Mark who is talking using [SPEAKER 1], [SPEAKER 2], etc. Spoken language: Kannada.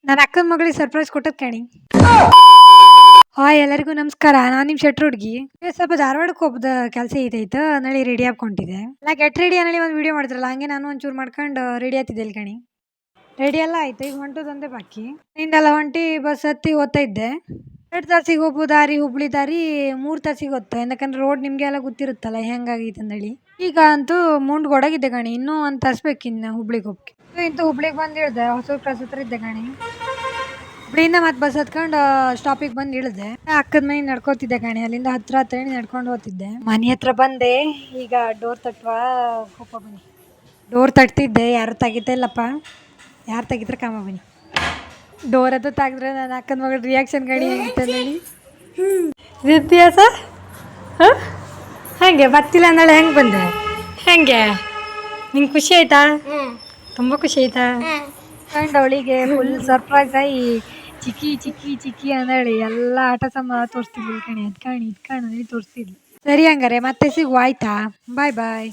[SPEAKER 1] ನನ್ನ ಅಕ್ಕನ ಮಗಳಿಗೆ ಸರ್ಪ್ರೈಸ್ ಕೊಟ್ಟದ್ ಕಣಿ. ಹಾಯ್ ಎಲ್ಲರಿಗೂ ನಮಸ್ಕಾರ. ನಾನು ನಿಮ್ಮ ಶೆಟ್ರು ಹುಡುಗಿ. ಸ್ವಲ್ಪ ಧಾರವಾಡಕ್ಕೆ ಹೋಗ್ದ ಕೆಲಸ ಐತೈತೆ ನಳಿ ರೆಡಿ ಹಾಕೊಂಡಿದ್ದೆ. ನಾ ಗೆಟ್ ರೆಡಿ ಅನ್ನಳಿ ಒಂದು ವಿಡಿಯೋ ಮಾಡಿದ್ರಲ್ಲ, ಹಂಗೆ ನಾನು ಒಂಚೂರು ಮಾಡ್ಕೊಂಡು ರೆಡಿ ಆಗ್ತಿದ್ದೆ ಇಲ್ಲಿ ಕಣಿ. ರೆಡಿ ಎಲ್ಲ ಆಯ್ತು, ಈಗ ಹೊಂಟೋದಂದೆ ಬಾಕಿ. ನಿಂದೆಲ್ಲ ಹೊಂಟಿ ಬಸ್ ಹತ್ತಿ ಓದ್ತಾ ಇದ್ದೆ. 2 ತಾಸಿಗೆ ಹೋಗು ದಾರಿ ಹುಬ್ಳಿ ದಾರಿ 3 ತಾಸಿಗೆ ಹೋಗ್ತಾ, ಯಾಕಂದ್ರೆ ರೋಡ್ ನಿಮಗೆ ಎಲ್ಲ ಗೊತ್ತಿರುತ್ತಲ್ಲ ಹೆಂಗಾಗೈತೆ ಅಂದೇಳಿ. ಈಗ ಅಂತೂ ಮುಂಡ್ಗೊಡಗಿದ್ದೆ ಗಣಿ, ಇನ್ನೂ 1 ತಾಸು ಬೇಕಿನ್ನು ಹುಬ್ಳಿಗೆ ಹೋಗಕ್ಕೆ. ಇಂತೂ ಹುಬ್ಳಿಗೆ ಬಂದು ಇಳ್ದೆ, ಹೊಸ ಕ್ರಾಸ್ ಹತ್ರ ಇದ್ದೆ ಗಣಿ. ಹುಬ್ಳಿಯಿಂದ ಮತ್ತೆ ಬಸ್ ಹತ್ಕೊಂಡು ಸ್ಟಾಪಿಗೆ ಬಂದು ಇಳಿದೆ. ಅಕ್ಕದ ಮನೆ ನಡ್ಕೋತಿದ್ದೆ ಗಣಿ, ಅಲ್ಲಿಂದ ಹತ್ರ ನಡ್ಕೊಂಡು ಹೋಗ್ತಿದ್ದೆ. ಮನೆ ಹತ್ರ ಬಂದೆ, ಈಗ ಡೋರ್ ತಟ್ಟುವ ಕೋಪ ಬನ್ನಿ. ಡೋರ್ ತಟ್ತಿದ್ದೆ, ಯಾರು ತೆಗಿತಾ ಇಲ್ಲಪ್ಪ, ಯಾರು ತೆಗಿದ್ರೆ ಕಾಮ ಬನ್ನಿ. ಡೋರ್ ಹತ್ರ ತೆಗೆದ್ರೆ ನನ್ನ ಅಕ್ಕನ ಮಗಳ ರಿಯಾಕ್ಷನ್ ಗಣಿ ಹೇಗಿತ್ತು ಹೇಳಿ. ವ್ಯತ್ಯಾಸ ಹಾಂ ಹಾಗೆ ಬರ್ತಿಲ್ಲ ಅಂದಳೆ, ಹೆಂಗೆ ಬಂದೆ ಹೆಂಗೆ ನಿಂಗೆ ಖುಷಿ ಆಯ್ತಾ? ತುಂಬ ಖುಷಿ ಆಯ್ತಾ? ಕಂಡು ಅವಳಿಗೆ ಫುಲ್ ಸರ್ಪ್ರೈಸ್ ಆಗಿ ಚಿಕ್ಕಿ ಚಿಕ್ಕಿ ಚಿಕ್ಕಿ ಅಂದಳಿ ಎಲ್ಲ ಆಟ ಸಾಮಾನು ತೋರಿಸ್ತಿದ್ಲು ಕಣಿ. ಅದು ಕಾಣಿ ಇದು ಕಾಣಿ ತೋರಿಸ್ತಿದ್ಲು. ಸರಿ ಹಂಗಾರೆ ಮತ್ತೆ ಸಿಗುವ ಆಯ್ತಾ? ಬಾಯ್ ಬಾಯ್.